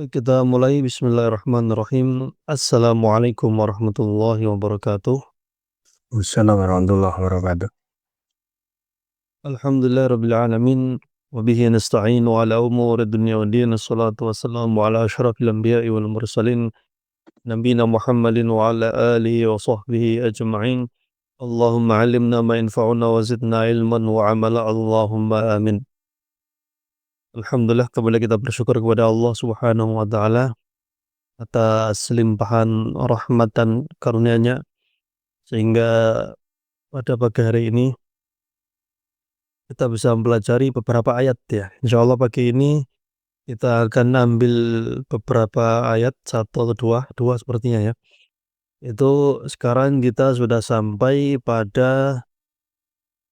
Kita mulai bismillahirrahmanirrahim. Assalamualaikum warahmatullahi wabarakatuh. Wassalamualaikum warahmatullahi wabarakatuh. Alhamdulillah rabbil alamin wa bihi nasta'inu ala umuri dunya wa din. Assalatu wassalamu ala asyrafil anbiya'i wal mursalin nabiyina Muhammadin wa ala alihi wa sahbihi ajma'in. Allahumma 'allimna ma yanfa'una wa zidna ilman wa amala. Allahumma amin. Alhamdulillah, kembali kita bersyukur kepada Allah Subhanahu wa taala atas limpahan rahmat dan karunia-Nya sehingga pada pagi hari ini kita bisa mempelajari beberapa ayat ya. Insyaallah pagi ini kita akan ambil beberapa ayat, satu atau dua sepertinya ya. Itu sekarang kita sudah sampai pada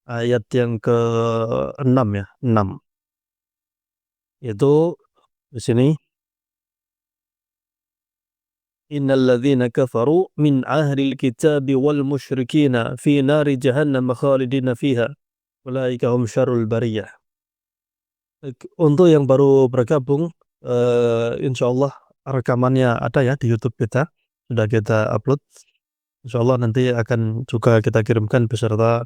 ayat yang ke-6 ya, 6. Itu di sini, innal ladzina kafaru min ahlil kitabi wal musyrikina fi nari jahannam khalidina fiha ulaika hum syarrul bariyah. Untuk yang baru bergabung, insyaallah rekamannya ada ya di YouTube kita, sudah kita upload. Insyaallah nanti akan juga kita kirimkan beserta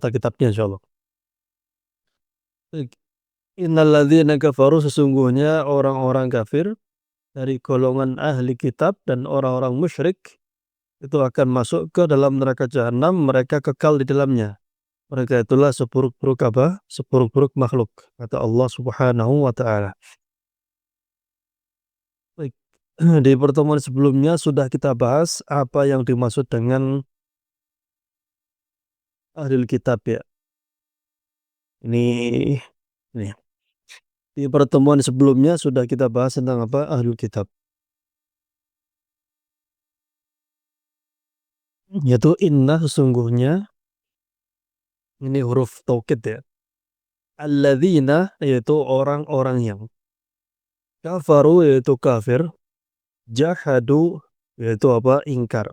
kitabnya insyaallah. Innal ladzina kafaru, sesungguhnya orang-orang kafir dari golongan ahli kitab dan orang-orang musyrik itu akan masuk ke dalam neraka jahanam, mereka kekal di dalamnya. Mereka itulah seburuk-buruk apa? Seburuk-buruk makhluk, kata Allah Subhanahu wa taala. Baik. Di pertemuan sebelumnya sudah kita bahas apa yang dimaksud dengan ahlul kitab ya. Ini di pertemuan sebelumnya sudah kita bahas tentang apa? Ahlul kitab. Yaitu inna, sesungguhnya, ini huruf taukid ya. Alladzina, yaitu orang-orang yang, kafaru, yaitu kafir, jahadu, yaitu apa? Ingkar,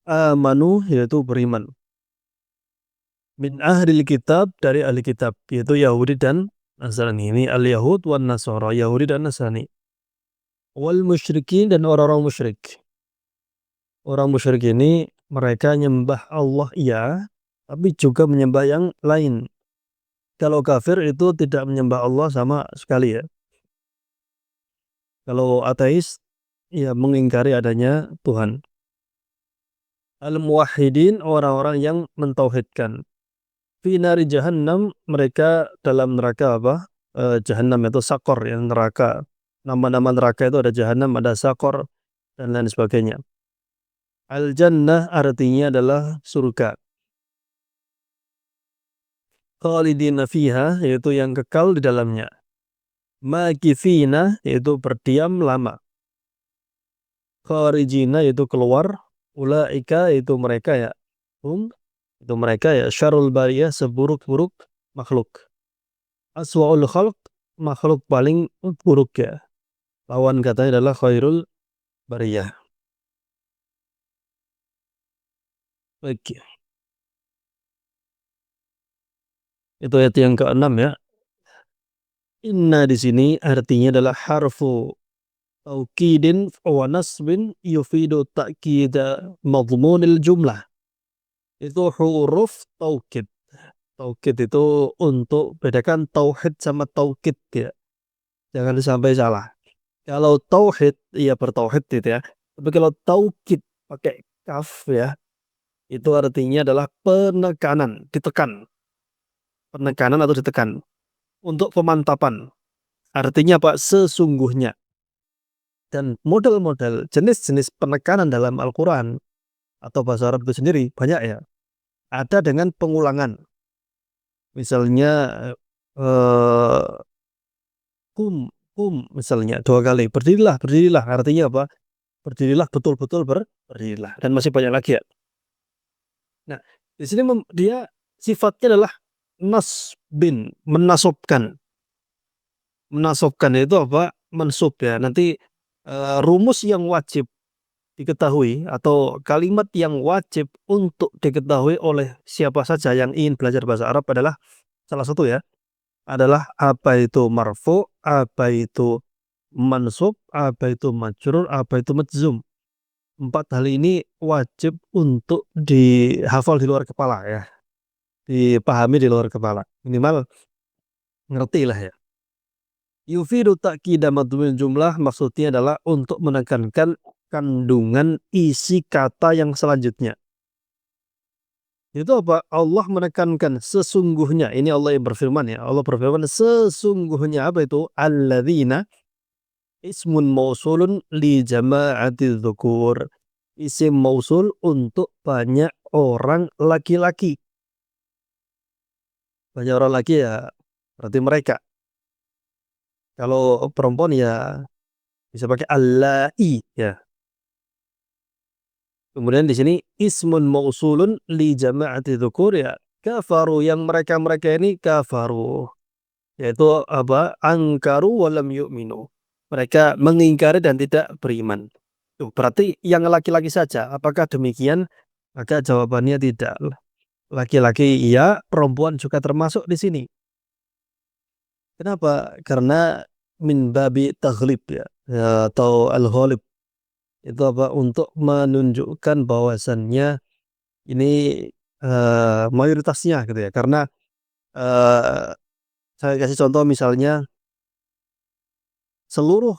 amanu, yaitu beriman, min ahlil kitab, dari ahli kitab, yaitu Yahudi dan Nasrani. Ini al-Yahud wan Nasara, Yahudi dan Nasrani. Wal musyrikin, dan orang-orang musyrik. Orang musyrik ini mereka nyembah Allah iya, tapi juga menyembah yang lain. Kalau kafir itu tidak menyembah Allah sama sekali ya. Kalau ateis ya mengingkari adanya Tuhan. Al-muwahhidin, orang-orang yang mentauhidkan. Fi nari jahannam, mereka dalam neraka apa? Jahannam itu sakor ya, neraka. Nama-nama neraka itu ada jahannam, ada sakor, dan lain sebagainya. Al-jannah artinya adalah surga. Khalidina fiha, yaitu yang kekal di dalamnya. Makithina, yaitu berdiam lama. Kharijina, yaitu keluar. Ulaika, yaitu mereka ya. Itu mereka ya, syarul bariyah, seburuk-buruk makhluk. Aswa'ul khalq, makhluk paling buruk ya. Lawan katanya adalah khairul bariyah. Baik. Itu ayat yang ke-6 ya. Inna di sini artinya adalah harfu taukidin wa nasbin yufidu ta'kida madmunil jumlah. Itu huruf taukid. Taukid itu untuk bedakan tauhid sama taukid ya. Jangan sampai salah. Kalau tauhid ya bertauhid gitu ya. Tapi kalau taukid pakai kaf ya, itu artinya adalah penekanan, ditekan. Penekanan atau ditekan. Untuk pemantapan. Artinya apa? Sesungguhnya. Dan model-model jenis-jenis penekanan dalam Al-Quran atau bahasa Arab itu sendiri banyak ya. Ada dengan pengulangan. Misalnya kum misalnya 2 kali. Berdirilah, berdirilah. Artinya apa? Berdirilah, betul-betul berdirilah. Dan masih banyak lagi ya. Nah, di sini dia sifatnya adalah nasbin, menasobkan. Menasobkan itu apa? Mensub ya. Nanti rumus yang wajib diketahui atau kalimat yang wajib untuk diketahui oleh siapa saja yang ingin belajar bahasa Arab adalah salah satu ya, adalah apa itu marfu, apa itu mansub, apa itu majrur, apa itu majzum. 4 hal ini wajib untuk dihafal di luar kepala ya, dipahami di luar kepala. Minimal ngertilah ya. Yufidu ta'kida madmumil jumlah maksudnya adalah untuk menekankan kandungan isi kata yang selanjutnya. Itu apa? Allah menekankan sesungguhnya. Ini Allah yang berfirman ya. Allah berfirman sesungguhnya apa itu? Alladzina ismun mausulun li jama'ati dzukur. Isim mausul untuk banyak orang laki-laki. Banyak orang laki ya berarti mereka. Kalau perempuan ya bisa pakai allai ya. Kemudian di sini ismun mausulun li jama'ati dzukur ya. Kafaru yang mereka-mereka ini kafaru. Yaitu apa? Angkaru walam yu'minu. Mereka mengingkari dan tidak beriman. Tuh, berarti yang laki-laki saja. Apakah demikian? Maka jawabannya tidak. Laki-laki iya, perempuan juga termasuk di sini. Kenapa? Karena min babi taghlib ya, atau al-ghalib. Itu apa? Untuk menunjukkan bahwasannya ini mayoritasnya gitu ya. Karena eh, saya kasih contoh misalnya seluruh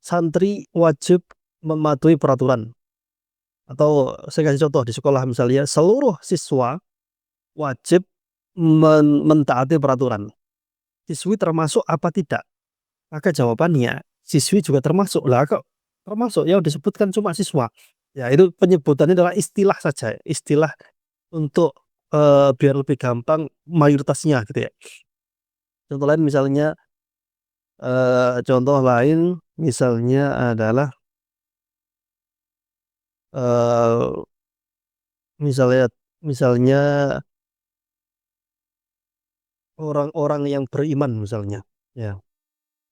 santri wajib mematuhi peraturan. Atau saya kasih contoh di sekolah misalnya seluruh siswa wajib mentaati peraturan. Siswi termasuk apa tidak? Maka jawabannya siswi juga termasuk. Lah kok termasuk yang disebutkan cuma siswa. Ya itu penyebutannya adalah istilah saja, istilah untuk biar lebih gampang mayoritasnya gitu ya. Contoh lain misalnya contoh lain misalnya adalah eh, misalnya misalnya orang-orang yang beriman misalnya ya.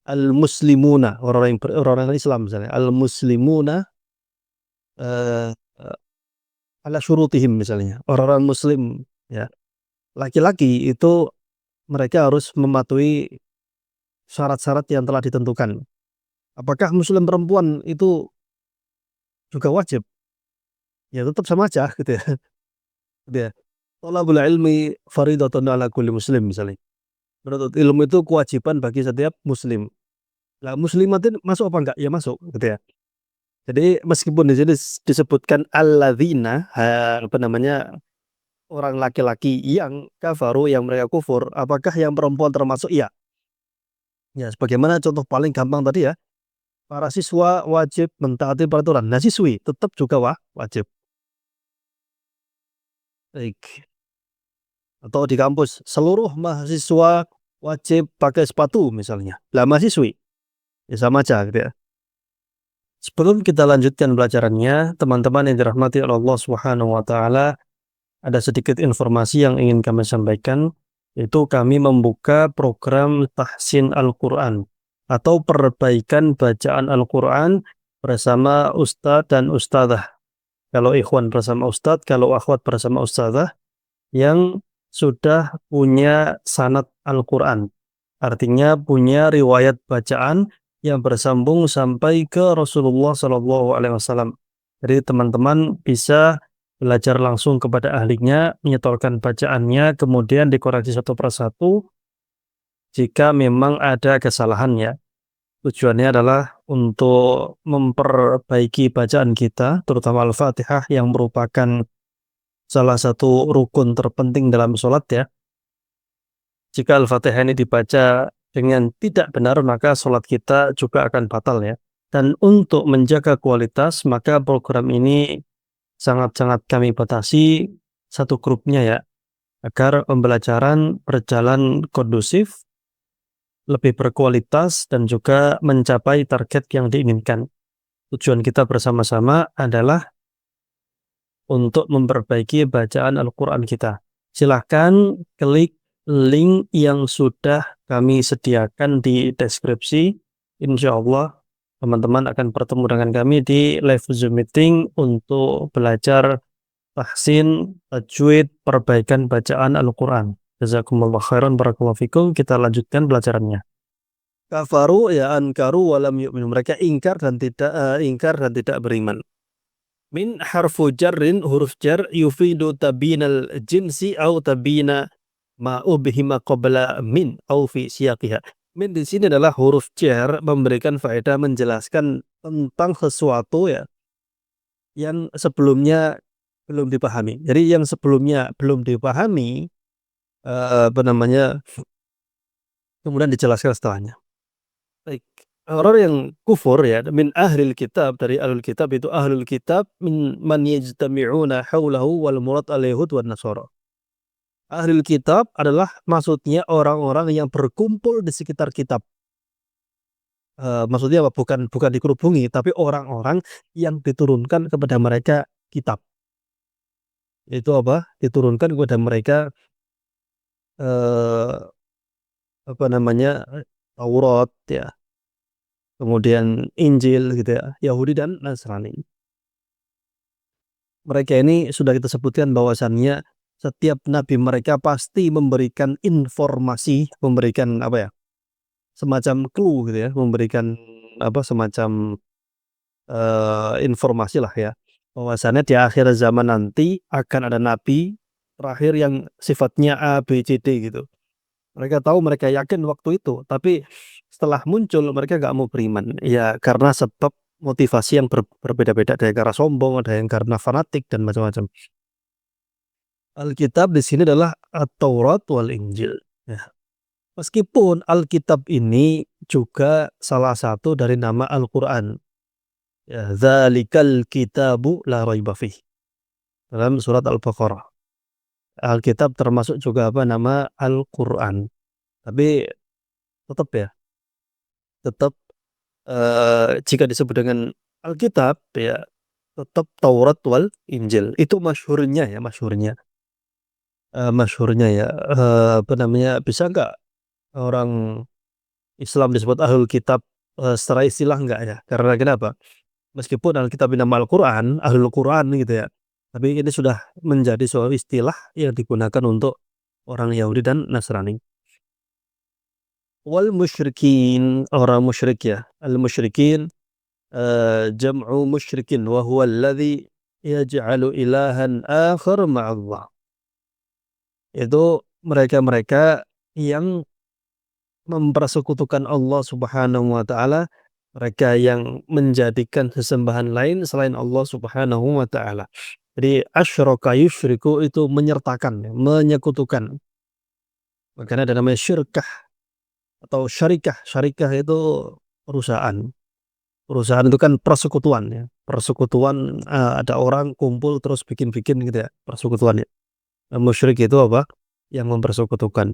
Al-muslimuna, orang-orang Islam misalnya. Al-muslimuna eh, eh, ala syurutihim misalnya. Orang-orang muslim ya. Laki-laki itu mereka harus mematuhi syarat-syarat yang telah ditentukan. Apakah muslim perempuan itu juga wajib? Ya tetap sama aja gitu ya. Gitu ya. Thalabul ilmi faridatun ala kulli muslim misalnya. Menuntut ilmu itu kewajiban bagi setiap muslim. Lah muslimat itu masuk apa enggak? Ya masuk gitu ya. Jadi meskipun di sini disebutkan alladzina apa namanya orang laki-laki yang kafaru yang mereka kufur, apakah yang perempuan termasuk? Iya. Ya, sebagaimana contoh paling gampang tadi ya, para siswa wajib mentaati peraturan. Nah, siswi tetap juga wajib. Baik. Atau di kampus seluruh mahasiswa wajib pakai sepatu misalnya. Lah mahasiswi ya sama aja gitu ya. Sebelum kita lanjutkan pelajarannya, teman-teman yang dirahmati oleh Allah Subhanahu wa taala, ada sedikit informasi yang ingin kami sampaikan, yaitu kami membuka program tahsin Al-Qur'an atau perbaikan bacaan Al-Qur'an bersama ustadz dan ustadzah. Kalau ikhwan bersama ustadz, kalau akhwat bersama ustadzah yang sudah punya sanad Al-Qur'an. Artinya punya riwayat bacaan yang bersambung sampai ke Rasulullah Shallallahu Alaihi Wasallam. Jadi teman-teman bisa belajar langsung kepada ahlinya, menyetorkan bacaannya, kemudian dikoreksi satu persatu jika memang ada kesalahannya. Tujuannya adalah untuk memperbaiki bacaan kita, terutama Al-Fatihah yang merupakan salah satu rukun terpenting dalam sholat ya. Jika Al-Fatihah ini dibaca dengan tidak benar, maka sholat kita juga akan batal ya. Dan untuk menjaga kualitas, maka program ini sangat-sangat kami batasi satu grupnya ya, agar pembelajaran berjalan kondusif, lebih berkualitas, dan juga mencapai target yang diinginkan. Tujuan kita bersama-sama adalah untuk memperbaiki bacaan Al-Quran kita. Silahkan klik link yang sudah kami sediakan di deskripsi. Insya Allah teman-teman akan bertemu dengan kami di live Zoom meeting untuk belajar tahsin, tajwid, perbaikan bacaan Al-Quran. Jazakumullah khairan, barakallahu fikum. Kita lanjutkan pelajarannya. Kafaru ya ankaru walam yu'minu. Mereka ingkar dan tidak beriman. Min harfu jarrin, huruf jar, yufidu tabinal jinsi au tabina ma ubhima qabla min au fi siyaqiha. Min di sini adalah huruf jar memberikan faedah menjelaskan tentang sesuatu ya yang sebelumnya belum dipahami. Jadi yang sebelumnya belum dipahami apa namanya kemudian dijelaskan setelahnya. Baik. Orang yang kufur ya min ahlil kitab, dari ahlul kitab itu ahlul kitab min man yajtami'una haulahu wal murad al yahud wan nasara. Ahlul kitab adalah maksudnya orang-orang yang berkumpul di sekitar kitab. Maksudnya apa? Bukan dikerubungi, tapi orang-orang yang diturunkan kepada mereka kitab. Itu apa? Diturunkan kepada mereka eh, apa namanya? Taurat ya. Kemudian Injil gitu ya, Yahudi dan Nasrani. Mereka ini sudah kita sebutkan bahwasannya setiap nabi mereka pasti memberikan informasi, memberikan apa ya? Semacam clue gitu ya, memberikan apa semacam informasi lah ya. Bahwasannya di akhir zaman nanti akan ada nabi terakhir yang sifatnya A, B, C, D gitu. Mereka tahu, mereka yakin waktu itu, tapi setelah muncul mereka gak mau beriman. Ya karena sebab motivasi yang berbeda-beda. Ada yang karena sombong, ada yang karena fanatik dan macam-macam. Alkitab di sini adalah At-Taurat wal Injil. Ya. Meskipun Alkitab ini juga salah satu dari nama Al-Quran. Ya, Dzalikal kitabu la raiba fih. Dalam surat Al-Baqarah. Alkitab termasuk juga apa nama Al-Quran. Tapi tetap ya, tetap jika disebut dengan Alkitab ya tetap Taurat wal Injil. Itu masyhurnya ya, masyhurnya ya apa namanya, bisa nggak orang Islam disebut ahlul kitab secara istilah nggak ya? Karena kenapa? Meskipun Alkitab ini nama Al-Quran, ahlul Quran gitu ya, tapi ini sudah menjadi suatu istilah yang digunakan untuk orang Yahudi dan Nasrani. Wal musyrikin, orang musyrik ya, al musyrikin jam'u musyrikin wa huwa alladhi yaj'alu ilahan akhar ma'allah. Itu mereka-mereka yang mempersekutukan Allah Subhanahu wa taala, mereka yang menjadikan sesembahan lain selain Allah Subhanahu wa taala. Jadi asyraka yusyriku itu menyertakan, menyekutukan. Makanya ada namanya syirkah atau syarikah. Syarikah itu perusahaan. Perusahaan itu kan persekutuan ya. Persekutuan ada orang kumpul terus bikin-bikin gitu ya, persekutuan ya. Musyrik itu apa? Yang mempersekutukan.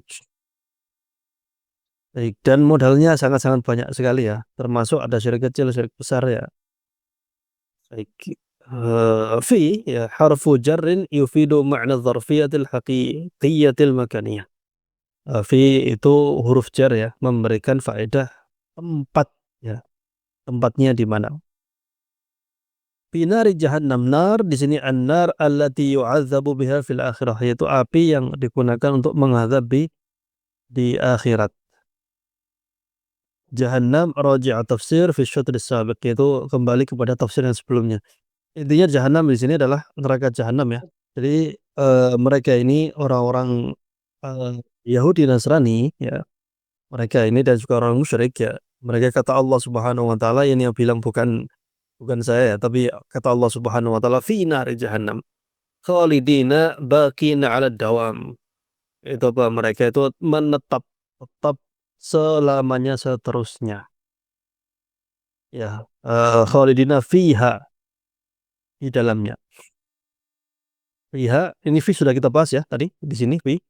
Baik, dan modalnya sangat-sangat banyak sekali ya, termasuk ada syirik kecil, syirik besar ya. Baik, fi ya harfu jarrin yufidu ma'na dzarfiyatil haqiqiyatil makaniyah. Fi itu huruf jar ya, memberikan faedah tempat ya, tempatnya di mana. Fi nari jahannam, nar di sini an-nar allati yu'adzabu biha fil akhirah, yaitu api yang digunakan untuk mengadzabi di akhirat. Jahannam raji'at tafsir fi syatr sabiq, yaitu kembali kepada tafsir yang sebelumnya. Intinya Jahannam di sini adalah neraka Jahannam ya. Jadi mereka ini orang-orang Yahudi Nasrani ya. Mereka ini dan juga orang musyrik ya. Mereka kata Allah Subhanahu wa taala, ini yang bilang bukan saya ya, tapi kata Allah Subhanahu wa taala fi nari Jahannam khalidina baqina 'ala dawam. Itu apa, mereka itu menetap tetap selamanya seterusnya. Ya, khalidina fiha, di dalamnya. Fiha, ini fi sudah kita bahas ya tadi di sini fi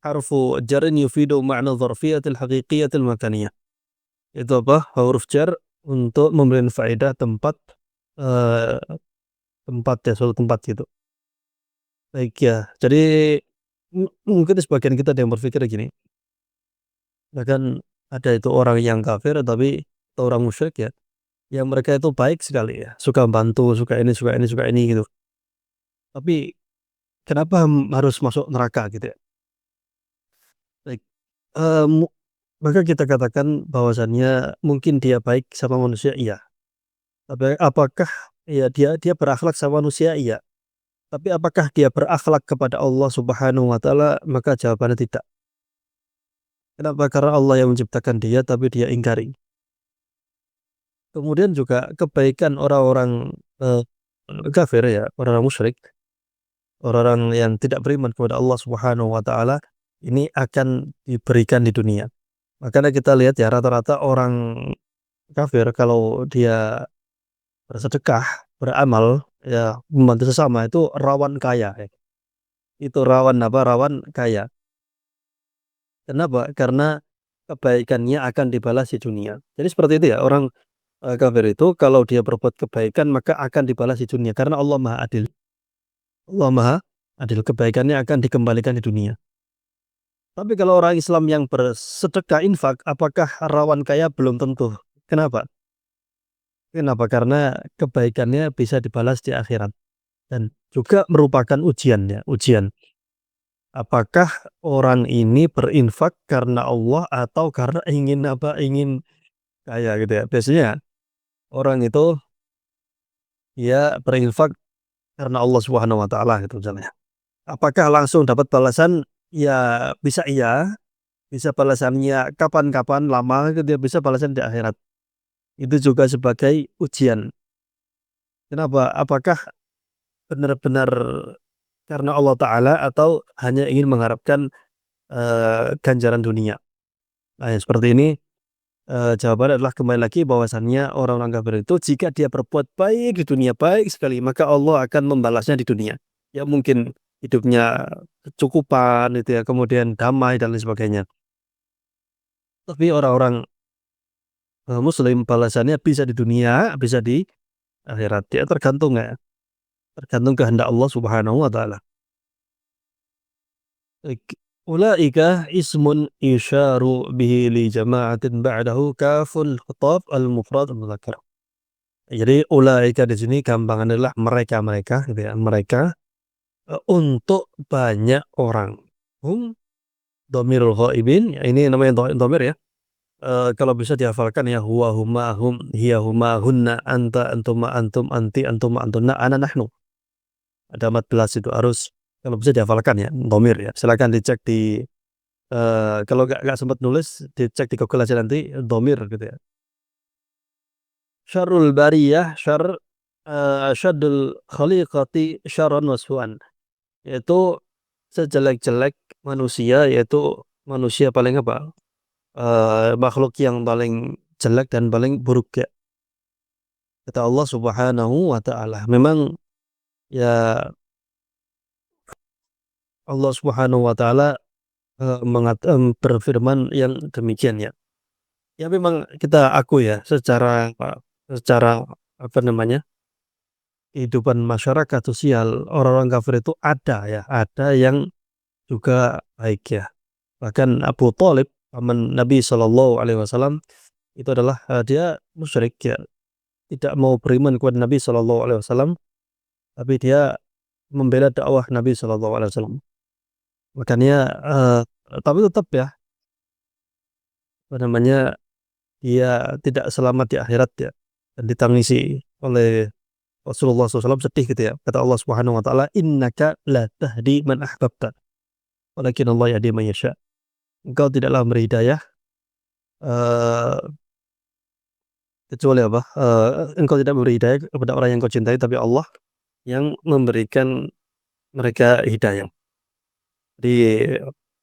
harfu jarrin yufidu ma'na dzarfiyatil haqiqiyatil makaniyah. Itu apa? Huruf jar untuk memberikan faedah tempat, eh, tempat ya, suatu tempat gitu. Baik ya. Jadi mungkin sebagian kita ada yang berpikir gini, bahkan ada itu orang yang kafir tapi atau orang musyrik ya, yang mereka itu baik sekali ya, suka bantu, suka ini, suka ini, suka ini gitu. Tapi kenapa harus masuk neraka gitu ya? Mu maka kita katakan bahwasannya mungkin dia baik sama manusia, iya. Tapi apakah ya dia berakhlak sama manusia, iya. Tapi apakah dia berakhlak kepada Allah Subhanahu wa taala? Maka jawabannya tidak. Kenapa? Karena Allah yang menciptakan dia, tapi dia ingkari. Kemudian juga kebaikan orang-orang, kafir ya, orang-orang musyrik, orang-orang yang tidak beriman kepada Allah Subhanahu wa taala, ini akan diberikan di dunia. Makanya kita lihat ya rata-rata orang kafir kalau dia bersedekah, beramal, ya membantu sesama itu rawan kaya ya. Itu rawan apa? Rawan kaya. Kenapa? Karena kebaikannya akan dibalas di dunia. Jadi seperti itu ya orang, kafir itu kalau dia berbuat kebaikan maka akan dibalas di dunia karena Allah Maha Adil. Allah Maha Adil, kebaikannya akan dikembalikan di dunia. Tapi kalau orang Islam yang bersedekah infak, apakah rawan kaya? Belum tentu. Kenapa? Kenapa? Karena kebaikannya bisa dibalas di akhirat dan juga merupakan ujian ya, ujian. Apakah orang ini berinfak karena Allah atau karena ingin apa, ingin kaya gitu ya. Biasanya orang itu ya berinfak karena Allah Subhanahu wa taala gitu misalnya. Apakah langsung dapat balasan? Ya bisa iya, bisa balasannya kapan-kapan lama gitu ya, bisa balasan di akhirat. Itu juga sebagai ujian. Kenapa? Apakah benar-benar karena Allah taala atau hanya ingin mengharapkan, ganjaran dunia? Nah, yang seperti ini, jawabannya adalah kembali lagi bahwasannya orang-orang kafir itu jika dia berbuat baik di dunia, baik sekali, maka Allah akan membalasnya di dunia. Ya mungkin hidupnya kecukupan itu ya, kemudian damai dan lain sebagainya. Tapi orang-orang, muslim balasannya bisa di dunia, bisa di akhirat. Ya tergantung ya, tergantung kehendak Allah Subhanahu wa taala. Ulaika ismun isyaru bihi li jama'atin ba'dahu kaful khitab al-mufrad al-mudzakkar. Jadi ulaika di sini gampangan adalah mereka-mereka gitu ya, mereka, untuk banyak orang. Dhamirul ghaibin, ya ini namanya dhamir ya. Kalau bisa dihafalkan ya huwa, huma, hum, hiya, huma, hunna, anta, antuma, antum, anti, antuma, antunna, ana, nahnu. Ada 14 itu harus kalau bisa dihafalkan ya, dhamir ya. Silakan dicek di, kalau nggak sempet nulis, dicek di Google aja nanti, dhamir gitu ya. Syarrul bariyah, syaddul khaliqati syarran wa su'an. Yaitu sejelek-jelek manusia, yaitu manusia paling apa, makhluk yang paling jelek dan paling buruk ya. Kata Allah Subhanahu wa taala. Memang ya Allah Subhanahu wa taala, berfirman yang demikian ya. Ya memang kita akui ya secara apa namanya, kehidupan masyarakat sosial orang-orang kafir itu ada ya, ada yang juga baik ya. Bahkan Abu Thalib paman Nabi Shallallahu alaihi wasallam itu adalah, dia musyrik ya, tidak mau beriman kepada Nabi Shallallahu alaihi wasallam, tapi dia membela dakwah Nabi Shallallahu alaihi wasallam. Makanya, tapi tetap ya, apa namanya, dia tidak selamat di akhirat ya, dan ditangisi oleh Rasulullah SAW, sedih gitu ya. Kata Allah Subhanahu wa taala, "Innaka la tahdi man ahbabta, walakin Allah yahdi man yasha." Engkau tidaklah memberi hidayah, eee, kecuali apa, engkau tidak memberi hidayah kepada orang yang kau cintai, tapi Allah yang memberikan mereka hidayah. Di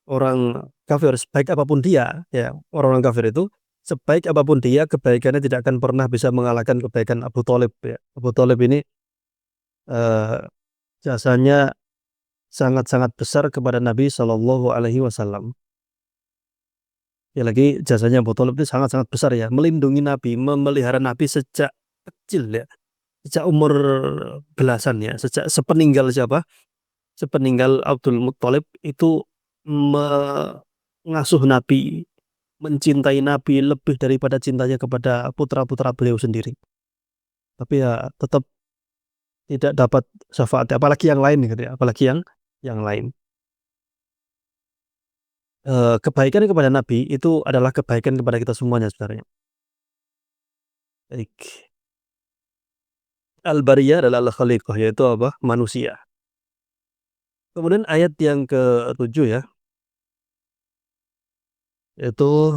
orang kafir sebaik apapun dia, ya, orang-orang kafir itu sebaik apapun dia, kebaikannya tidak akan pernah bisa mengalahkan kebaikan Abu Thalib ya. Abu Thalib ini, eee, jasanya sangat-sangat besar kepada Nabi Shallallahu alaihi wasallam. Ya lagi jasanya Abu Thalib itu sangat-sangat besar ya, melindungi Nabi, memelihara Nabi sejak kecil ya, sejak umur belasan ya, sejak sepeninggal siapa? Sepeninggal Abdul Muthalib itu mengasuh Nabi, mencintai Nabi lebih daripada cintanya kepada putra-putra beliau sendiri. Tapi ya tetap tidak dapat syafaat, apalagi yang lain gitu ya, apalagi yang lain. kebaikan kepada Nabi itu adalah kebaikan kepada kita semuanya sebenarnya. Baik. Al-bariyah adalah al-khaliqah, yaitu apa? Manusia. Kemudian ayat yang ke-7 ya, yaitu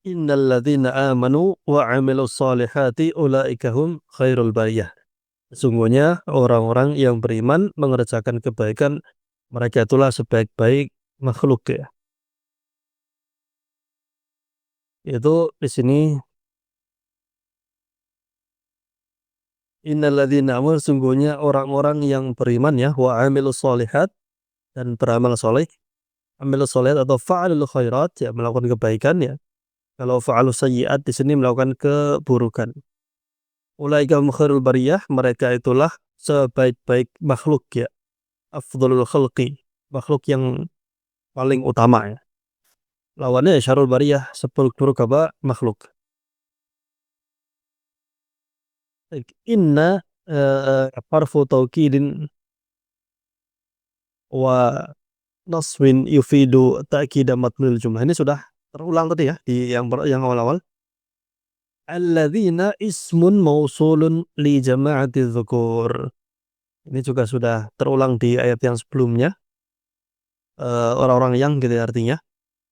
innal ladzina amanu wa 'amilus shalihati ulaika hum khairul bariyah. Sesungguhnya orang-orang yang beriman mengerjakan kebaikan, mereka itulah sebaik-baik makhluk ya. Itu di sini innal ladzina amanu, sesungguhnya orang-orang yang beriman ya, wa 'amilus shalihat, dan beramal saleh. Amilus shalihat atau fa'alul khairat ya, melakukan kebaikan ya. Kalau fa'alus sayyi'at di sini melakukan keburukan. Ulaika hum khairul bariyah, mereka itulah sebaik-baik makhluk ya. Afdhalul khalqi, makhluk yang paling utama ya. Lawannya ya syarrul bariyah, seburuk-buruk apa? Makhluk. Inna harfu taukidin wa nasbin yufidu ta'kida matnul jumlah. Ini sudah terulang tadi ya di yang awal-awal. Alladzina ismun mausulun li jama'ati dzukur. Ini juga sudah terulang di ayat yang sebelumnya. Orang-orang yang gitu ya artinya.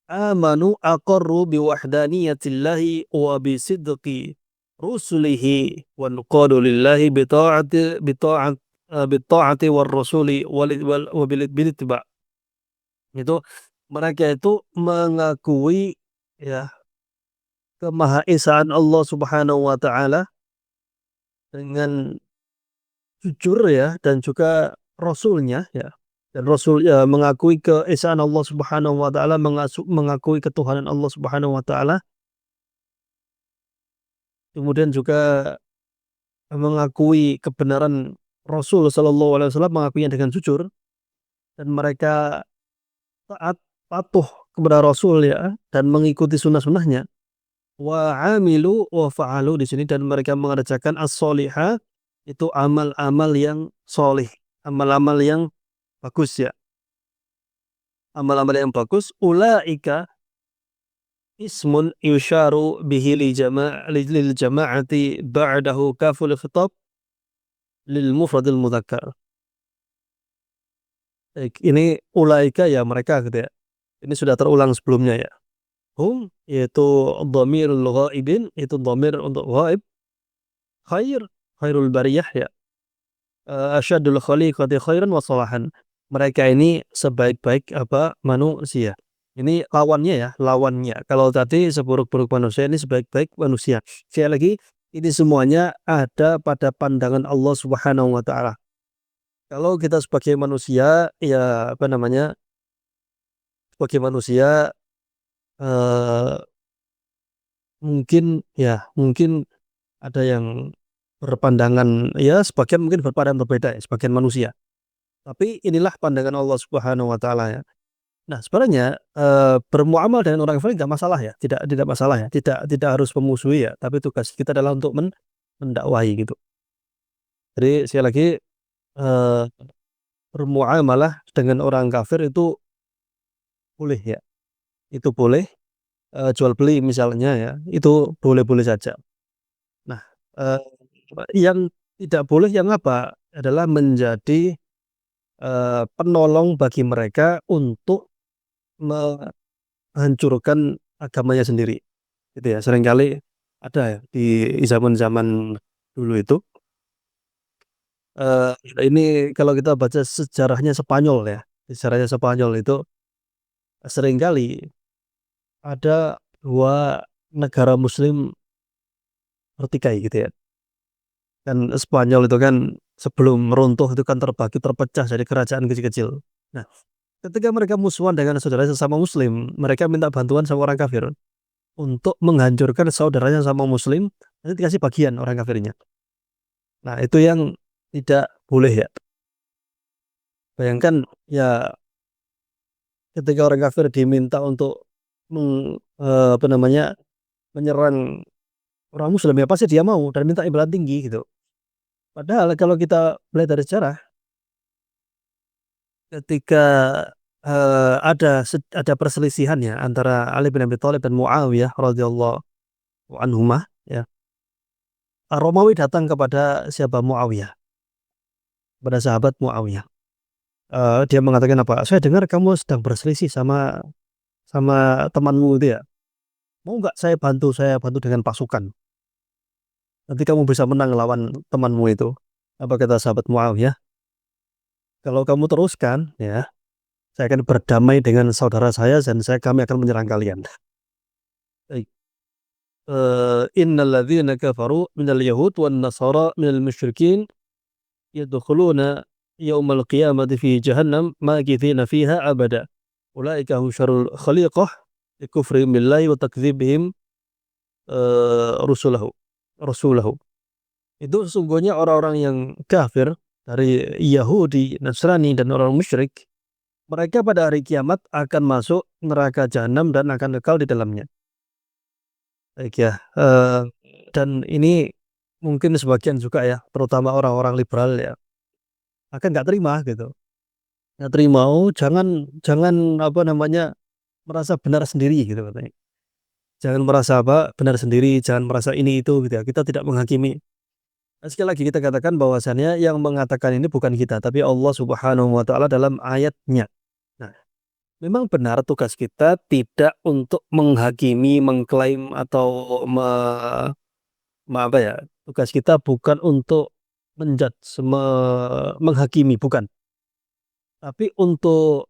Amanu aqarru biwahdaniyatillahi wa bisidqi rusulihi wa nuqadu lillahi bita'ati war rasuli wa bil ittiba. Itu mereka itu mengakui ya kemahaesaan Allah Subhanahu wa taala dengan jujur ya, dan juga rasulnya ya. Dan Rasul ya, mengakui keesaan Allah Subhanahu wa taala, mengakui ketuhanan Allah Subhanahu wa taala, kemudian juga mengakui kebenaran Rasul sallallahu alaihi wasallam, mengakuinya dengan jujur, dan mereka taat, patuh kepada Rasul ya, dan mengikuti sunnah-sunnahnya. Wa amilu wa fa'alu di sini, dan mereka mengerjakan as-sholihah, itu amal-amal yang solih, amal-amal yang bagus ya. Amal-amal yang bagus, ulaika ismun yusharu bihi lil jama'ati ba'dahu kaful khitab lil mufradil mudzakkar. Ini ulaika ya mereka gitu ya. Ini sudah terulang sebelumnya ya. Hum yaitu dhamirul ghaibin, itu dhamir untuk ghaib. Khairul bariyah ya. Asyadul khaliqati khairan wa salahan. Mereka ini sebaik-baik apa manusia. Ini lawannya ya, lawannya. Kalau tadi seburuk-buruk manusia, ini sebaik-baik manusia. Sekali lagi, ini semuanya ada pada pandangan Allah Subhanahu wa taala. Kalau kita sebagai manusia ya apa namanya? Sebagai manusia eh, mungkin ada yang berpandangan ya, sebagian mungkin berpandangan berbeda ya, sebagian manusia. Tapi inilah pandangan Allah Subhanahu wa taala ya. Nah, sebenarnya bermuamal dengan orang kafir nggak masalah ya, tidak masalah ya, tidak harus memusuhi ya, tapi tugas kita adalah untuk mendakwahi gitu. Jadi sekali lagi eee, bermuamalah dengan orang kafir itu boleh ya, itu boleh, jual beli misalnya ya, itu boleh-boleh saja. Nah, eee, yang tidak boleh yang apa, adalah menjadi, penolong bagi mereka untuk menghancurkan agamanya sendiri, gitu ya. Seringkali ada ya di zaman-zaman dulu itu, ini kalau kita baca sejarahnya Spanyol ya, sejarahnya Spanyol itu seringkali ada 2 negara muslim bertikai gitu ya. Dan Spanyol itu kan sebelum runtuh itu kan terbagi, terpecah jadi kerajaan kecil-kecil. Nah, ketika mereka musuhan dengan saudara sesama muslim, mereka minta bantuan sama orang kafir untuk menghancurkan saudaranya sama muslim, nanti dikasih bagian orang kafirnya. Nah, itu yang tidak boleh ya. Bayangkan ya, ketika orang kafir diminta untuk apa namanya, menyerang orang muslim, ya pasti dia mau dan minta imbalan tinggi gitu. Padahal kalau kita melihat dari sejarah, ketika, ada perselisihan ya antara Ali bin Abi Thalib dan Muawiyah radhiyallahu anhuma ya, Romawi datang kepada siapa? Muawiyah, kepada sahabat Muawiyah. Dia mengatakan apa? "Saya dengar kamu sedang berselisih sama temanmu itu ya. Mau nggak saya bantu dengan pasukan. Nanti kamu bisa menang lawan temanmu itu." Apa kata sahabat Muawiyah? "Kalau kamu teruskan ya, saya akan berdamai dengan saudara saya dan kami akan menyerang kalian." Baik. "Innal ladzina kafaru minal yahud wan nasara minal musyrikin yadkhuluna yaumal qiyamati fi jahannam makithina fiha abada. Ulaika hum syarrul khaliqah likufrihim billahi wa takdzibihim rusulahu rasulahu." Itu sesungguhnya orang-orang yang kafir dari Yahudi, Nasrani dan orang musyrik, mereka pada hari kiamat akan masuk neraka jahanam dan akan kekal di dalamnya. Baik ya, dan ini mungkin sebagian juga ya, terutama orang-orang liberal ya, akan nggak terima gitu. Nggak terima, "Oh jangan jangan apa namanya, merasa benar sendiri," gitu katanya. "Jangan merasa apa, benar sendiri, jangan merasa ini itu," gitu ya. "Kita tidak menghakimi." Sekali lagi kita katakan bahwasannya yang mengatakan ini bukan kita, tapi Allah Subhanahu wa taala dalam ayatnya. Nah, memang benar tugas kita tidak untuk menghakimi, mengklaim atau apa ya, tugas kita bukan untuk menghakimi, bukan. Tapi untuk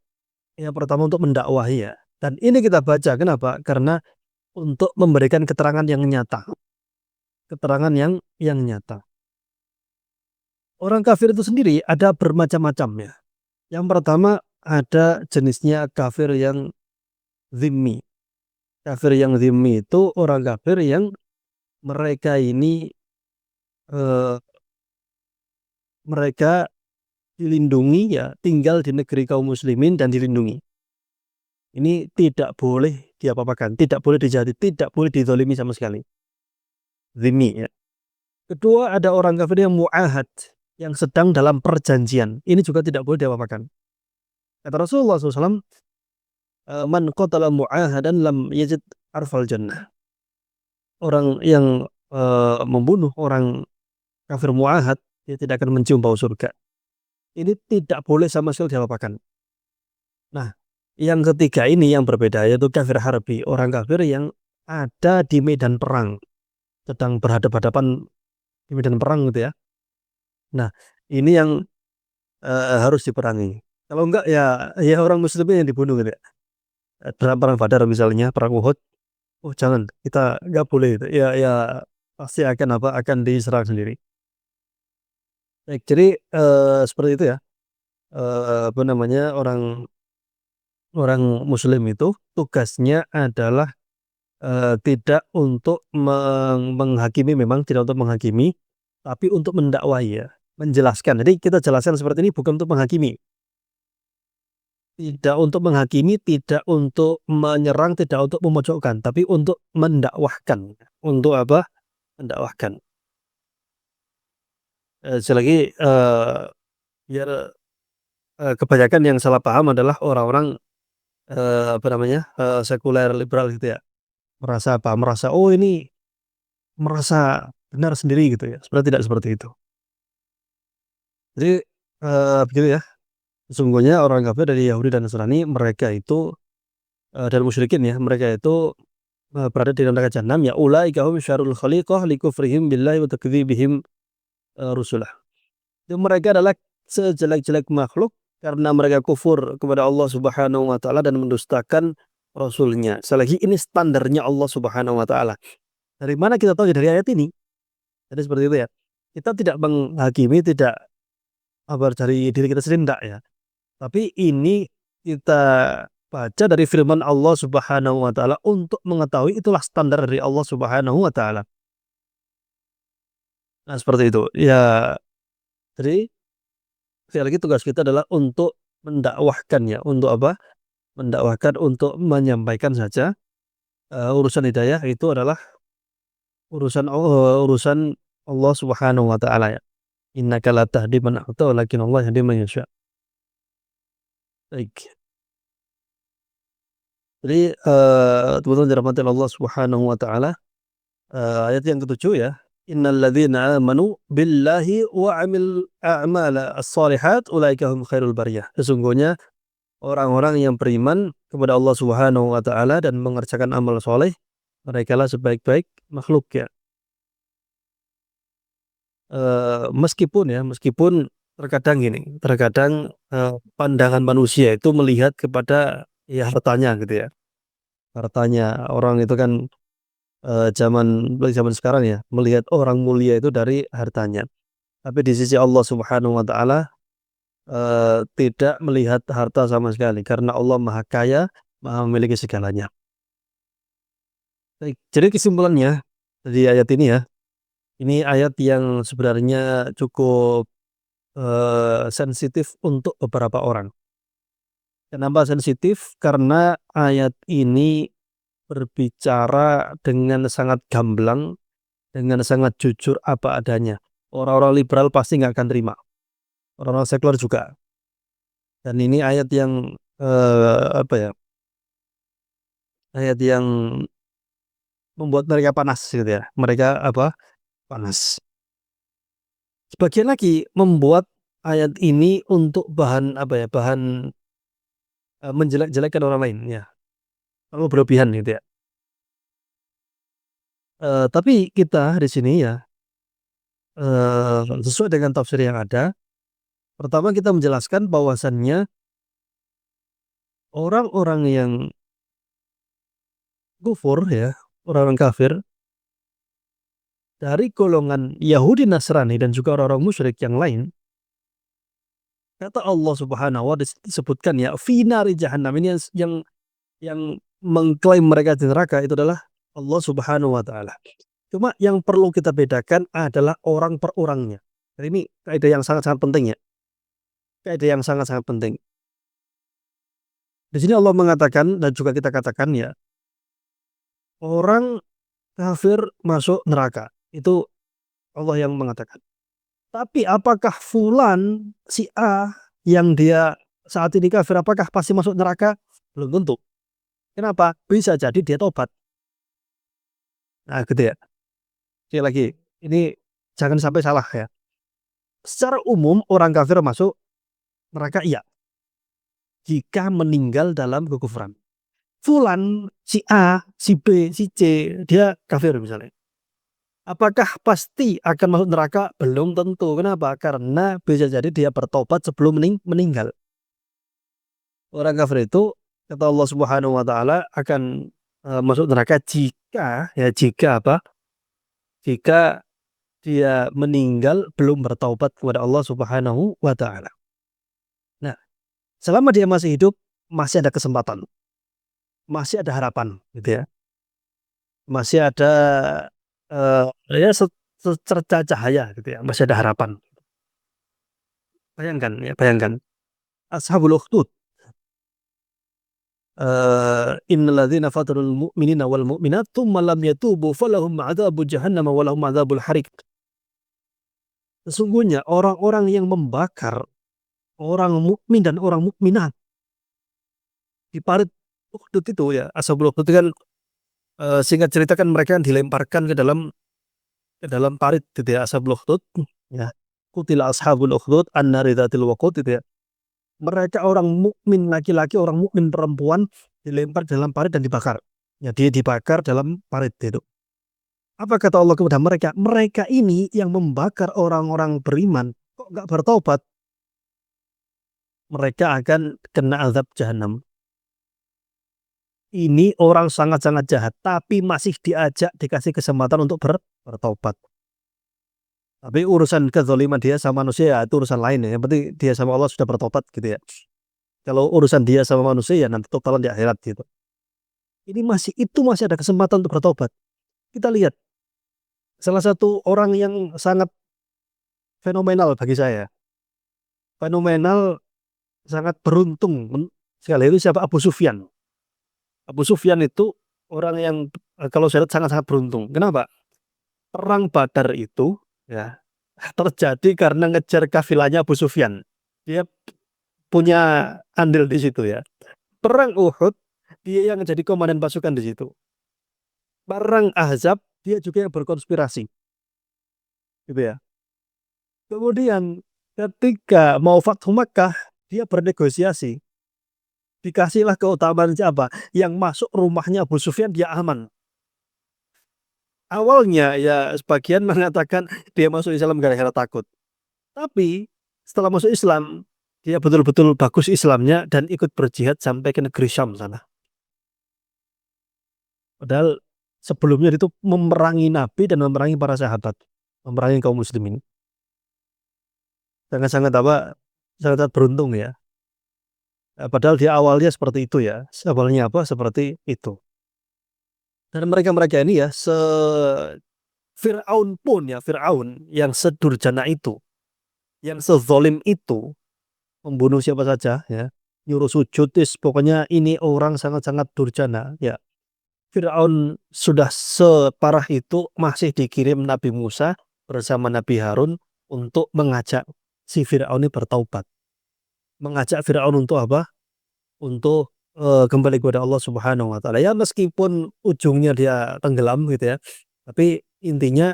yang pertama untuk mendakwahi ya. Dan ini kita baca kenapa? Karena untuk memberikan keterangan yang nyata, keterangan yang nyata. Orang kafir itu sendiri ada bermacam-macam ya. Yang pertama ada jenisnya kafir yang zimmi. Kafir yang zimmi itu orang kafir yang mereka ini, eee, mereka dilindungi ya, tinggal di negeri kaum muslimin dan dilindungi. Ini tidak boleh diapa-apakan, tidak boleh dijahati, tidak boleh dizalimi sama sekali. Zimmi ya. Kedua ada orang kafir yang mu'ahad, yang sedang dalam perjanjian. Ini juga tidak boleh diapa-apakan. Kata Rasulullah SAW, "Man qatala mu'ahadan lam yajid arfal jannah." Orang yang, membunuh orang kafir mu'ahad, dia tidak akan mencium bau surga. Ini tidak boleh sama sekali diapa-apakan. Nah, yang ketiga ini yang berbeda, yaitu kafir harbi, orang kafir yang ada di medan perang, sedang berhadapan-hadapan di medan perang gitu ya. Nah, ini yang, harus diperangi. Kalau enggak ya orang muslimin yang dibunuh gitu ya. Dalam perang Badar misalnya, perang Uhud, oh jangan, kita nggak boleh gitu. Ya pasti akan apa, akan diserang sendiri. Baik, jadi, seperti itu ya, apa namanya, orang orang muslim itu tugasnya adalah, tidak untuk menghakimi, memang tidak untuk menghakimi, tapi untuk mendakwahi ya, menjelaskan. Jadi kita jelaskan seperti ini bukan untuk menghakimi. Tidak untuk menghakimi, tidak untuk menyerang, tidak untuk memojokkan, tapi untuk mendakwahkan. Untuk apa? Mendakwahkan. Sekali lagi, biar, kebanyakan yang salah paham adalah orang-orang, apa namanya, sekuler liberal gitu ya. Merasa apa? Merasa, "Oh ini merasa benar sendiri," gitu ya. Sebenarnya tidak seperti itu. Jadi, begitu ya. Sesungguhnya orang kafir dari Yahudi dan Nasrani mereka itu, dan musyrikin ya, mereka itu, berada di dalam neraka jahanam ya, ulaika hum syarrul khaliqah likufrihim billahi wa takdzibihim, rusulah. Itu mereka adalah sejelek-jelek makhluk karena mereka kufur kepada Allah Subhanahu wa taala dan mendustakan rasulnya. Sekali lagi ini standarnya Allah Subhanahu wa taala. Dari mana kita tahu? Ya dari ayat ini. Jadi seperti itu ya. Kita tidak menghakimi, tidak apa dari diri kita sendiri enggak ya. Tapi ini kita baca dari firman Allah Subhanahu wa taala untuk mengetahui itulah standar dari Allah Subhanahu wa taala. Nah, seperti itu. Ya, jadi sekali lagi tugas kita adalah untuk mendakwahkan ya, untuk apa? Mendakwahkan, untuk menyampaikan saja, urusan hidayah itu adalah urusan Allah Subhanahu wa taala ya. Innaka la tahdi man ahbabta walakinallahu yahdi man yasha. Baik. Jadi, teman-teman dirahmati Allah Subhanahu wa taala, ayat yang ke-7 ya, innal ladzina amanu billahi wa 'amil a'mala as-shalihat ulaika hum khairul bariyah. Sesungguhnya orang-orang yang beriman kepada Allah Subhanahu wa taala dan mengerjakan amal soleh, merekalah sebaik-baik makhluk ya. Meskipun terkadang gini, pandangan manusia itu melihat kepada ya hartanya gitu ya. Hartanya orang itu kan, zaman sekarang ya, melihat orang mulia itu dari hartanya. Tapi di sisi Allah Subhanahu wa taala, tidak melihat harta sama sekali karena Allah Maha Kaya, Maha memiliki segalanya. Baik, jadi kesimpulannya dari ayat ini ya, ini ayat yang sebenarnya cukup, sensitif untuk beberapa orang. Kenapa sensitif? Karena ayat ini berbicara dengan sangat gamblang, dengan sangat jujur apa adanya. Orang-orang liberal pasti nggak akan terima, orang-orang sekuler juga. Dan ini ayat yang, apa ya, ayat yang membuat mereka panas gitu ya, mereka apa, panas. Sebagian lagi membuat ayat ini untuk bahan apa ya, bahan, menjelek-jelekan orang lain ya, terlalu berlebihan gitu ya. Tapi kita di sini ya, sesuai dengan tafsir yang ada, pertama kita menjelaskan bahwasannya orang-orang yang kufur ya, orang-orang kafir dari golongan Yahudi, Nasrani dan juga orang-orang musyrik yang lain, kata Allah Subhanahu wa disebutkan ya, fi nari jahannam, ini yang mengklaim mereka di neraka itu adalah Allah Subhanahu wa taala. Cuma yang perlu kita bedakan adalah orang per orangnya. Jadi ini kaidah yang sangat-sangat penting ya, kaidah yang sangat-sangat penting. Di sini Allah mengatakan dan juga kita katakan ya, orang kafir masuk neraka, itu Allah yang mengatakan. Tapi apakah fulan, si A, yang dia saat ini kafir, apakah pasti masuk neraka? Belum tentu. Kenapa? Bisa jadi dia tobat. Nah gitu ya. Sekali lagi, ini jangan sampai salah ya. Secara umum orang kafir masuk neraka iya, jika meninggal dalam kekufuran. Fulan, si A, si B, si C, dia kafir misalnya. Apakah pasti akan masuk neraka? Belum tentu. Kenapa? Karena bisa jadi dia bertobat sebelum meninggal. Orang kafir itu kata Allah Subhanahu wa taala akan, masuk neraka jika apa? Jika dia meninggal belum bertaubat kepada Allah Subhanahu wa taala. Nah, selama dia masih hidup masih ada kesempatan, masih ada harapan gitu ya. Masih ada, ya secerca cahaya gitu ya, masih ada harapan. Bayangkan ya, bayangkan. Ashabul Ukhdud, innal ladzina fatanul mu'minina wal mu'minat tsumma lam yatubu falahum 'adzabu jahannam wa lahum 'adzabul hariq. Sesungguhnya orang-orang yang membakar orang mukmin dan orang mukminat di parit Ukhdud itu ya, Ashabul Ukhdud itu kan, singkat cerita kan mereka dilemparkan ke dalam parit gitu ya, Ashabul Ukhdud ya. Qutila ashabul ukhdud an-nari dzatil waqud itu ya. Mereka orang mukmin laki-laki, orang mukmin perempuan dilempar dalam parit dan dibakar. Ya, dia dibakar dalam parit itu. Apa kata Allah kepada mereka? Mereka ini yang membakar orang-orang beriman, kok nggak bertobat? Mereka akan kena azab jahanam. Ini orang sangat-sangat jahat, tapi masih diajak, dikasih kesempatan untuk bertobat. Tapi urusan kezaliman dia sama manusia ya itu urusan lain ya, yang penting dia sama Allah sudah bertobat gitu ya. Kalau urusan dia sama manusia ya nanti totalan di akhirat gitu. Ini masih ada kesempatan untuk bertobat. Kita lihat salah satu orang yang sangat fenomenal bagi saya. Fenomenal, sangat beruntung sekali itu siapa? Abu Sufyan. Abu Sufyan itu orang yang, kalau saya lihat sangat-sangat beruntung. Kenapa? Perang Badar itu ya, terjadi karena ngejar kafilahnya Abu Sufyan. Dia punya andil di situ ya. Perang Uhud, dia yang jadi komandan pasukan di situ. Perang Ahzab, dia juga yang berkonspirasi, gitu ya. Kemudian ketika mau Fathu Makkah, dia bernegosiasi. Dikasihlah keutamaan siapa? Yang masuk rumahnya Abu Sufyan dia aman. Awalnya ya sebagian mengatakan dia masuk Islam gara-gara takut. Tapi setelah masuk Islam, dia betul-betul bagus Islamnya dan ikut berjihad sampai ke negeri Syam sana. Padahal sebelumnya itu memerangi Nabi dan memerangi para sahabat, memerangi kaum muslimin. Sangat-sangat apa? Sangat beruntung ya. Padahal di awalnya seperti itu ya. Awalnya apa? Seperti itu. Dan mereka-mereka ini ya, Fir'aun pun ya, Fir'aun yang sedurjana itu, yang sezolim itu, membunuh siapa saja ya, nyuruh sujud, pokoknya ini orang sangat-sangat durjana ya. Fir'aun sudah separah itu masih dikirim Nabi Musa bersama Nabi Harun untuk mengajak si Fir'aun ini bertaubat. Mengajak Fir'aun untuk apa? Untuk kembali kepada Allah Subhanahu wa taala. Ya meskipun ujungnya dia tenggelam gitu ya. Tapi intinya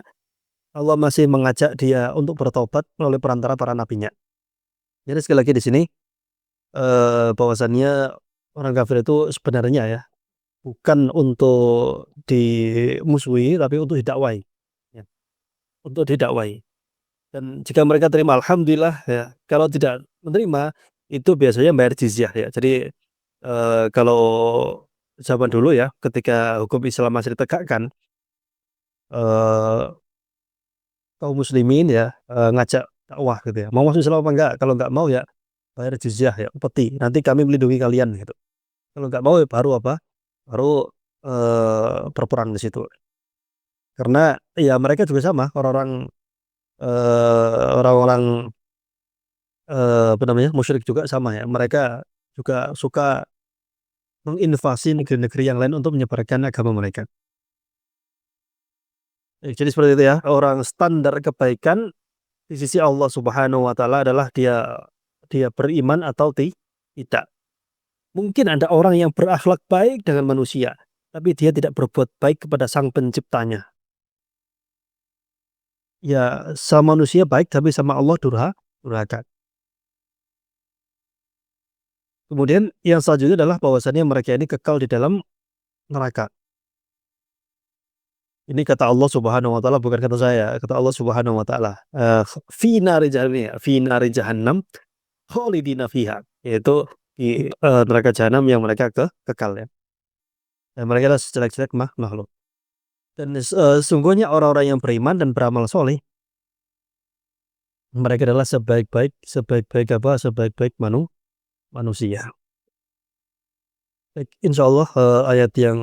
Allah masih mengajak dia untuk bertobat melalui perantara para nabinya. Jadi sekali lagi di sini bahwasannya orang kafir itu sebenarnya ya bukan untuk dimusuhi tapi untuk didakwai. Ya, untuk didakwai. Dan jika mereka terima alhamdulillah ya. Kalau tidak menerima itu biasanya bayar jizyah ya. Jadi kalau zaman dulu ya ketika hukum Islam masih ditegakkan eh, kaum muslimin ya ngajak dakwah gitu ya. Mau masuk Islam apa enggak? Kalau enggak mau ya bayar jizyah ya, upeti. Nanti kami melindungi kalian gitu. Kalau enggak mau ya baru apa? Baru berperang di situ. Karena ya mereka juga sama orang-orang orang-orang apa namanya musyrik juga sama ya. Mereka juga suka menginvasi negeri-negeri yang lain untuk menyebarkan agama mereka. Jadi seperti itu ya. Orang standar kebaikan di sisi Allah Subhanahu wa taala adalah dia dia beriman atau tidak. Mungkin ada orang yang berakhlak baik dengan manusia, tapi dia tidak berbuat baik kepada sang penciptanya. Ya, sama manusia baik, tapi sama Allah durhaka. Kemudian yang selanjutnya adalah bahwasannya mereka ini kekal di dalam neraka. Ini kata Allah Subhanahu wa taala, bukan kata saya, kata Allah Subhanahu wa taala. Fi nari jahannam khalidina fiha, yaitu di neraka jahanam yang mereka kekal ya. Dan mereka adalah sejelek-jelek makhluk. Dan sungguhnya orang-orang yang beriman dan beramal soleh, mereka adalah sebaik-baik apa? Sebaik-baik manusia. Baik, insya Allah ayat yang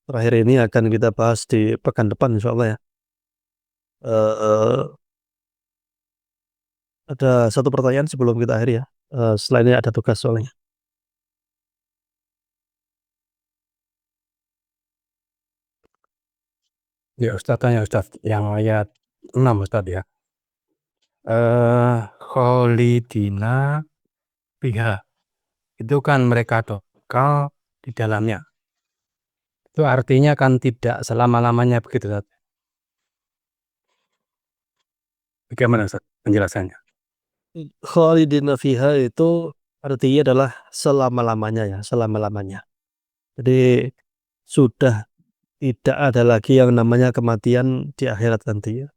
terakhir ini akan kita bahas di pekan depan insya Allah ya. Eh, ada satu pertanyaan sebelum kita akhiri ya. Setelah ini ada tugas soalnya. Ya Ustaz tanya Ustaz, yang ayat 6 Ustaz ya. Kholidina fiha. Itu kan mereka kekal di dalamnya. Itu artinya kan tidak selama-lamanya begitu Ustaz. Bagaimana Ustaz penjelasannya? Khalidina fiha itu artinya adalah selama-lamanya ya, selama-lamanya. Jadi sudah tidak ada lagi yang namanya kematian di akhirat nanti ya.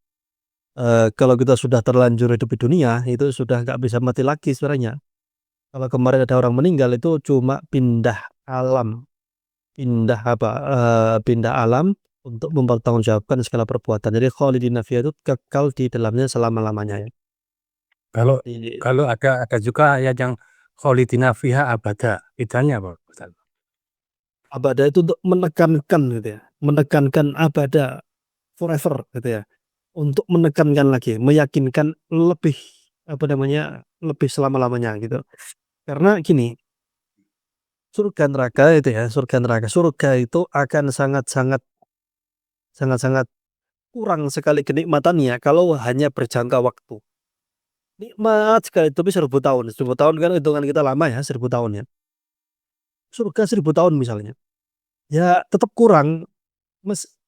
Kalau kita sudah terlanjur hidup di dunia itu sudah nggak bisa mati lagi sebenarnya. Kalau kemarin ada orang meninggal itu cuma pindah alam, pindah alam untuk mempertanggungjawabkan segala perbuatan. Jadi khalidina fiha itu kekal di dalamnya selama-lamanya ya. Kalau Di- kalau ada juga ayat yang kholidina fiha abada. Bedanya apa Ustaz? Abada itu untuk menekankan gitu ya, menekankan abada forever gitu ya, untuk menekankan lagi, meyakinkan lebih apa namanya, lebih selama-lamanya gitu. Karena gini, surga neraka itu ya, surga neraka, surga itu akan sangat-sangat kurang sekali kenikmatannya kalau hanya berjangka waktu. Nikmat sekali, tapi 1000 tahun. 1000 tahun kan hitungan kita lama ya, 1000 tahun ya. Surga 1000 tahun misalnya, ya tetap kurang.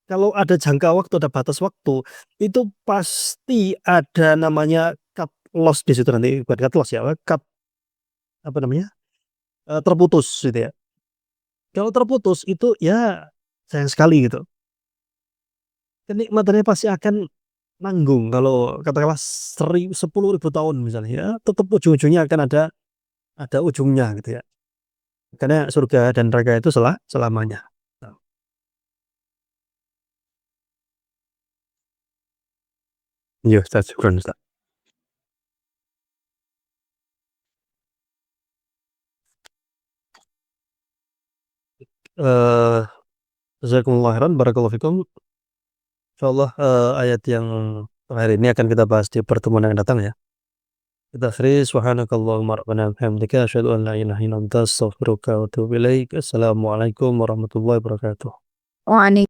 Kalau ada jangka waktu, ada batas waktu, itu pasti ada namanya cut loss di situ nanti, bukan cut loss ya, cut apa namanya, terputus gitu ya. Kalau terputus itu ya sayang sekali gitu. Kenikmatannya pasti akan nanggung kalau katakanlah 10.000 tahun misalnya ya, tetap ujung-ujungnya akan ada ujungnya gitu ya. Karena surga dan neraka itu selamanya. Nah, Iya Ustaz, syukron Ustaz. eee, jazakumullah khairan, barakallahu fikum. Insyaallah, ayat yang terakhir ini akan kita bahas di pertemuan yang datang ya. Kita akhiri subhanakallahumma rabbana bihamdika asyhadu an la ilaha illa anta astaghfiruka wa atubu ilaik. Assalamualaikum warahmatullahi wabarakatuh. Waalaikumsalam.